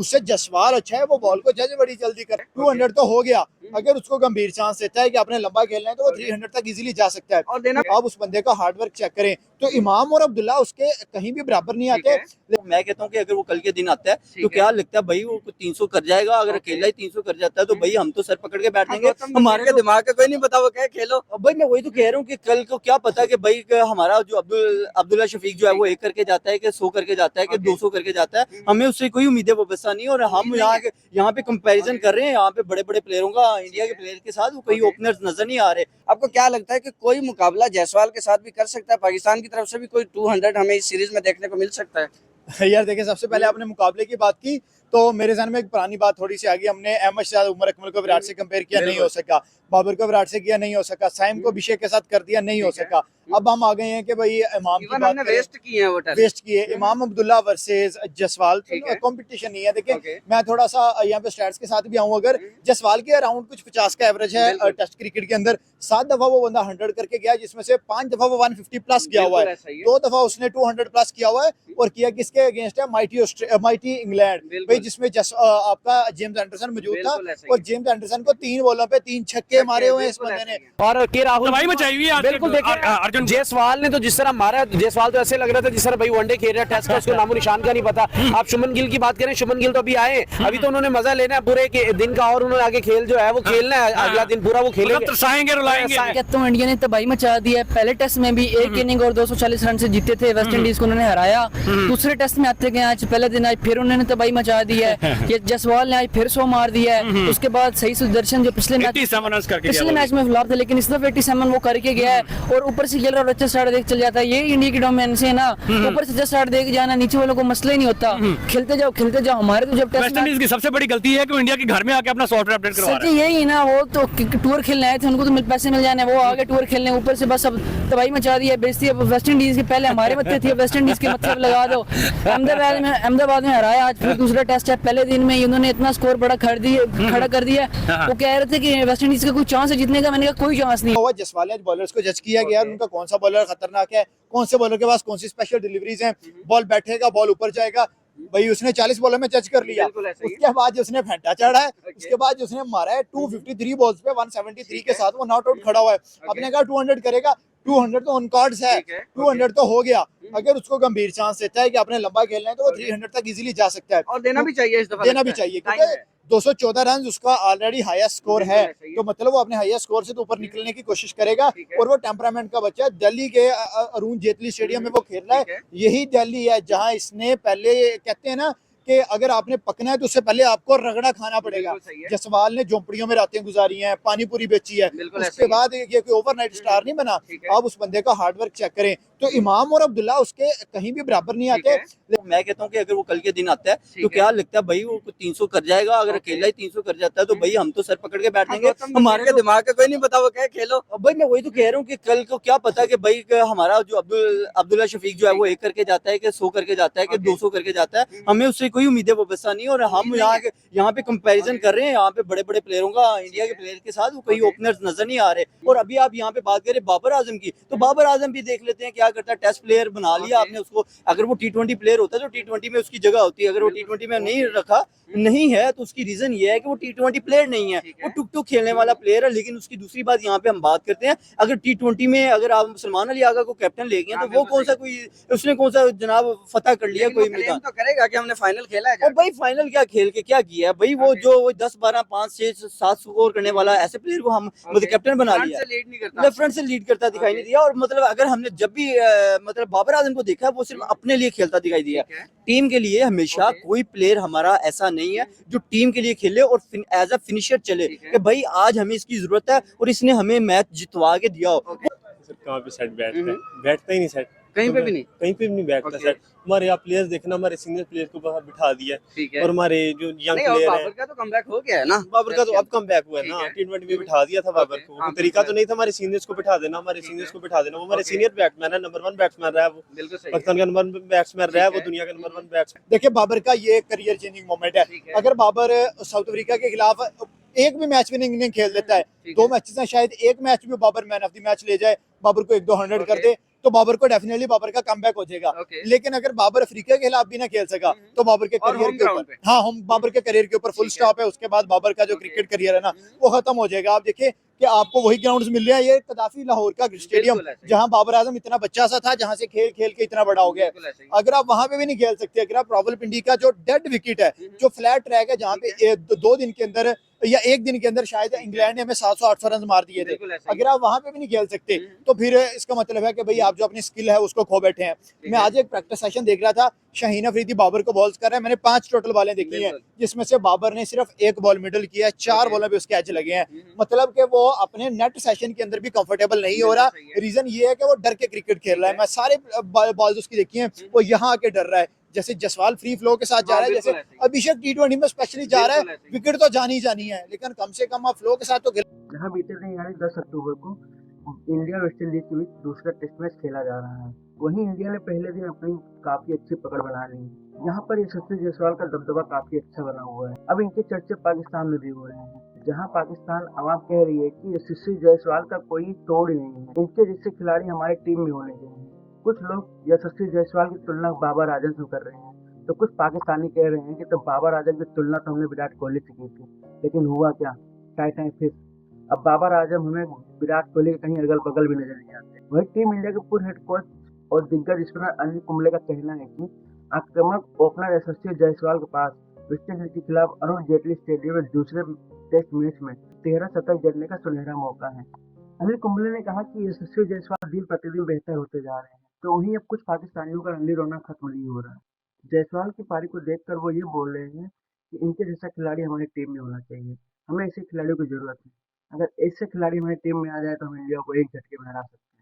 उससे जसवाल अच्छा है, वो बॉल को जज बड़ी जल्दी कर 200 तो हो गया। अगर उसको गंभीर चांस देता है कि आपने लंबा खेलना है तो वो 300 तक इजीली जा सकता है। और देना आप उस बंदे का हार्डवर्क चेक करें तो इमाम और अब्दुल्ला उसके कहीं भी बराबर नहीं आते। मैं कहता हूँ कि अगर वो कल के दिन आता है तो क्या लगता है भाई वो 300 कर जाएगा। अगर अकेला ही 300 कर जाता है तो भाई हम तो सर पकड़ के बैठ जाएंगे। हमारे का दिमाग का कोई नहीं पता, वो क्या खेलो। भाई मैं वही तो कह रहा हूँ कि कल को क्या पता कि भाई हमारा जो अब्दुल्ला शफीक जो है वो 1 करके जाता है कि 100 करके जाता है कि 200 करके जाता है। हमें उससे कोई उम्मीदें वाबस्ता नहीं। और हम यहाँ पे कंपैरिजन कर रहे हैं यहाँ पे बड़े बड़े प्लेयरों का इंडिया के प्लेयर के साथ, वो कोई ओपनर्स नजर नहीं आ रहे। आपको क्या लगता है कि कोई मुकाबला जायसवाल के साथ भी कर सकता है? पाकिस्तान की तरफ से भी कोई 200 हमें इस सीरीज में देखने को मिल सकता है? यार देखिए, सबसे पहले आपने मुकाबले की बात की तो मेरे जहन में एक पुरानी बात थोड़ी सी आ गई। हमने अहमद शाह उमर अकमल को विराट से कंपेयर किया, नहीं हो सका। बाबर को विराट से किया, नहीं हो सका। साइम को अभिषेक के साथ कर दिया, नहीं हो सका। अब हम आ गए हैं कि भाई इमाम की बात करें, वेस्ट किए इमाम अब्दुल्ला वर्सेस जसवाल। कंपटीशन नहीं है। देखिए मैं थोड़ा सा यहाँ पे स्टैट्स के साथ भी आऊँ। अगर जसवाल के अराउंड कुछ 50 का एवरेज है टेस्ट क्रिकेट के अंदर, 7 दफा वो बंदा 100 करके गया, जिसमें से 5 दफा वो 150 प्लस गया हुआ है, 2 दफा उसने 200 प्लस किया हुआ है। और किया किसके अगेंस्ट है? माइटी इंग्लैंड भाई, जिसमें आपका जेम्स एंडरसन मौजूद था। और जेम्स एंडरसन को 3 बॉलों पे 3 छक्के मारे हुए इस बंदे ने। और के राहुल बिल्कुल देखिए अर्जुन जायसवाल ने तो जिस तरह मारा, जायसवाल तो ऐसे लग रहा था जिस तरह भाई वनडे खेल रहा है, टेस्ट का उसको नामो निशान का नहीं पता। आप शुभमन गिल की बात करें, शुभमन गिल तो अभी आए, अभी तो उन्होंने मजा लेना है पूरे दिन का, और उन्होंने आगे खेल जो है वो खेलना है, अगला दिन पूरा वो खेलेंगे। कहता हूं इंडिया ने तबाही मचा दी है। पहले टेस्ट में भी एक इनिंग और 240 रन से जीते थे, वेस्ट इंडीज को उन्होंने हराया। दूसरे टेस्ट में आते गए आज पहले दिन, आज फिर उन्होंने तबाही मचा दी है। ये जसवाल ने आज फिर 100 मार दिया है। उसके बाद सही सुदर्शन जो पिछले मैच में फ्लॉप थे, लेकिन इस दफा 87 वो करके गया है। और ऊपर से खेल रहा और अच्छा स्टार्ट देख चल जाता है। ये इंडिया की डोमिनेंस है ना, ऊपर से स्टार्ट देख जाना, नीचे वालों को मसला ही नहीं होता। खेलते जाओ खेलते जाओ। हमारे तो जब वेस्ट इंडीज की सबसे बड़ी गलती है कि वो इंडिया के घर में आके अपना सॉफ्टवेयर अपडेट करवा रहे हैं। यही ना, वो तो टूर खेलने आए थे, उनको तो पैसे मिल जाने, वो आगे टूर खेलने, ऊपर से बस अब तबाही मचा दी है, बेइज्जती है वेस्ट इंडीज की। पहले हमारे मत्थे थी, वेस्ट इंडीज के मत्थे लगा दो। अहमदाबाद में हराया आज, फिर दूसरा टेस्ट है, पहले दिन में इन्होंने इतना स्कोर बड़ा खड़ा कर दिया। वो कह रहे थे कि वेस्ट इंडीज का कोई चांस है जीतने का, मैंने कहा कोई चांस नहीं। जसवाल बॉलर्स को जज किया गया, उनका कौन सा बॉलर खतरनाक है, कौन से बॉलर के पास कौन सी स्पेशल डिलीवरीज हैं, बॉल बैठेगा बॉल ऊपर जाएगा। भाई उसने 40 बॉलों में जज कर लिया। उसके बाद जो उसने फेंटा चढ़ा है, उसके बाद जो उसने मारा है 253 बॉल्स पे 173 के साथ वो नॉट आउट खड़ा हुआ है। अपने कहा 200 करेगा, 200 तो ऑन कार्ड्स है, 200 तो हो गया। अगर उसको गंभीर चांस देता है कि आपने लंबा खेलना है तो वो 300 तक इजीली जा सकता है। और देना भी चाहिए, इस दफा देना भी चाहिए, क्योंकि 214 रन उसका ऑलरेडी हाईएस्ट स्कोर है। तो मतलब वो अपने हाईएस्ट स्कोर से तो ऊपर निकलने की कोशिश करेगा। और वो टेम्परामेंट का बच्चा है। दिल्ली के अरुण जेटली स्टेडियम में वो खेल रहा है। यही दिल्ली है जहां इसने पहले, कहते हैं ना कि अगर आपने पकना है तो उससे पहले आपको रगड़ा खाना पड़ेगा। जसवाल ने झोंपड़ियों में रातें गुजारी हैं, पानी पूरी बेची है, उसके बाद ये कोई ओवरनाइट स्टार नहीं बना। आप उस बंदे का हार्डवर्क चेक करें तो इमाम और अब्दुल्ला उसके कहीं भी बराबर नहीं आते। मैं कहता हूँ कि अगर वो कल के दिन आता है तो क्या लगता है भाई वो 300 कर जाएगा। अगर अकेला ही 300 कर जाता है तो भाई हम तो सर पकड़ के बैठ जाएंगे। हमारे का दिमाग का कोई नहीं पता, वो क्या खेलो। भाई मैं वही तो कह रहा हूँ कि कल को क्या पता कि भाई हमारा जो अब्दुल्ला शफीक जो है वो 1 करके जाता है कि 100 करके जाता है कि 200 करके जाता है। हमें उससे कोई उम्मीदें वाबस्ता नहीं। और हम यहाँ पे कंपैरिजन कर रहे हैं यहाँ पे बड़े बड़े प्लेयरों का इंडिया के प्लेयर के साथ, वो कोई ओपनर्स नजर नहीं आ रहे। और अभी आप यहाँ पे बात करें बाबर आजम की, तो बाबर आजम भी देख लेते हैं क्या करता है। टेस्ट प्लेयर बना लिया आपने उसको। अगर वो T20 प्लेयर होता है तो T20 में उसकी जगह होती है। अगर वो T20 में नहीं रखा नहीं है तो उसकी रीजन ये है कि वो T20 प्लेयर नहीं है, वो टुक टुक खेलने वाला प्लेयर है। लेकिन उसकी दूसरी बात यहाँ पे हम बात करते हैं, अगर T20 में अगर आप सलमान अली आगा को कैप्टन ले गए तो वो कौन सा कोई, उसने कौन सा जनाब फतह कर लिया कोई मैदान तो करेगा कि हमने फाइनल खेला है। और भाई फाइनल क्या खेल के क्या किया है भाई, वो जो 10 12 5 6 7 स्कोर करने वाला ऐसे प्लेयर को हम मतलब कैप्टन बना लिया, फ्रंट से लीड करता दिखाई नहीं दिया। और मतलब अगर हमने जब भी मतलब बाबर आजम को देखा वो सिर्फ अपने लिए खेलता दिखाई दिया। टीम के लिए हमेशा कोई प्लेयर हमारा ऐसा नहीं है जो टीम के लिए खेले और एज अ फिनिशर चले कि भाई आज हमें इसकी जरूरत है और इसने हमें मैच जितवा के दिया हो। कहाँ पे सेट बैठता ही नहीं सेट, कहीं पे भी नहीं बैठता सेट। हमारे यहाँ प्लेयर्स देखना, हमारे सीनियर प्लेयर को बाहर बिठा दिया है। और हमारे जो यंग प्लेयर है, बाबर का तो कमबैक हो गया है ना, बाबर का तो अब कमबैक हुआ है ना। T20 में बिठा दिया था बाबर को, कोई तरीका तो नहीं था हमारे सीनियर्स को बिठा देना। हमारे सीनियर्स को बिठा देना, वो हमारे सीनियर बैट्समैन है, नंबर 1 बैट्समैन रहा है वो, पाकिस्तान का नंबर 1 बैट्समैन रहा है वो, दुनिया का नंबर 1 बैट्समैन। देखिए बाबर का ये करियर चेंजिंग मोमेंट है। अगर बाबर साउथ अफ्रीका के खिलाफ एक भी मैच विनिंग इनिंग खेल देता है, 2 मैचेस हैं शायद, एक मैच भी Babar man of the match ले जाए, बाबर को 1-2 100 कर दे, तो बाबर को डेफिनेटली बाबर का कमबैक हो जाएगा। Okay. लेकिन अगर बाबर अफ्रीका के खिलाफ भी ना खेल सका तो बाबर के और करियर home के ground ऊपर, पे। हाँ, हम बाबर के करियर के ऊपर फुल ठीक है। स्टॉप है। उसके बाद बाबर का जो Okay. क्रिकेट करियर है ना वो खत्म हो जाएगा। आप देखिए कि आपको वही ग्राउंड्स मिल रहे हैं, ये कदाफी लाहौर का स्टेडियम बिल्कुल ऐसे ही। जहां बाबर आजम इतना बच्चा सा था, जहां से खेल खेल के इतना बड़ा हो गया है। बिल्कुल ऐसे ही। अगर आप वहां पे भी नहीं खेल सकते, अगर आप रावलपिंडी का जो डेड विकेट है, जो फ्लैट ट्रैक है, जहां पे 2 दिन के अंदर या 1 दिन के अंदर शायद इंग्लैंड ने हमें 700-800 रन मार दिए थे, बिल्कुल ऐसे ही। अगर आप वहां पे भी नहीं खेल सकते तो फिर इसका मतलब है कि भाई आप जो अपनी स्किल है उसको खो बैठे हैं। मैं आज एक प्रैक्टिस सेशन देख रहा था, शाहीन अफरीदी बाबर को बॉल्स कर रहा है, मैंने 5 टोटल बॉलें देखी हैं, बिल्कुल। जिसमें से बाबर ने सिर्फ 1 बॉल मिडल किया है, 4 Okay. बॉलों पे उसके एज लगे हैं। मतलब कि वो अपने नेट सेशन के अंदर भी कंफर्टेबल नहीं हो रहा। सही है। रीजन ये है कि वो डर के क्रिकेट खेल रहा है। मैं सारे बॉल्स उसकी देखी हैं, वो यहाँ आके डर रहा है। जैसे जसवाल फ्री फ्लो के साथ जा हाँ, रहा है, जैसे बिल्कुल ऐसे ही। अभिषेक टी20 में स्पेशली जा रहा बिल्कुल है, ऐसे ही। विकेट तो जानी ही जानी है, लेकिन कम से कम आप फ्लो के साथ तो खेल। जहां बीते दिन यानी 10 अक्टूबर को इंडिया वेस्ट इंडीज के बीच दूसरा टेस्ट मैच खेला जा रहा है। वहीं इंडिया ने पहले दिन अपनी काफी अच्छी पकड़ बना ली। यहाँ पर यशस्वी जायसवाल का दबदबा काफी अच्छा बना हुआ है। अब इनके चर्चे पाकिस्तान में भी हो रहे हैं, जहाँ पाकिस्तान आवाम कह रही है कि यशस्वी जायसवाल का कोई तोड़ ही नहीं है, इनके जैसे खिलाड़ी हमारी टीम में होने चाहिए। कुछ लोग यशस्वी जायसवाल की तुलना बाबर आजम से कर रहे हैं, तो कुछ पाकिस्तानी कह रहे हैं कि तो बाबर आजम की तुलना तो हमने विराट कोहली से की थी, लेकिन हुआ क्या, टाई फिर। अब बाबर आजम हमें विराट कोहली के कहीं अगल बगल भी नजर नहीं आते। वही टीम इंडिया के पूर्व हेड कोच और दिग्गज स्पिनर अनिल कुंबले का कहना है कि आक्रामक ओपनर यशस्वी जायसवाल के पास वेस्ट इंडीज के खिलाफ अरुण जेटली स्टेडियम में दूसरे टेस्ट मैच में 13 शतक जड़ने का सुनहरा मौका है। अनिल कुंबले ने कहा कि यशस्वी जायसवाल दिन प्रतिदिन बेहतर होते जा रहे हैं, तो वहीं अब कुछ पाकिस्तानियों का रणनीति रोना खत्म नहीं हो रहा। जायसवाल की पारी को देखकर वो ये बोल रहे हैं कि इनके जैसा खिलाड़ी हमारी टीम में होना चाहिए, हमें ऐसे खिलाड़ियों की जरूरत है। अगर ऐसे खिलाड़ी हमारी टीम में आ जाए तो हम इंडिया को एक झटके में हरा सकते हैं।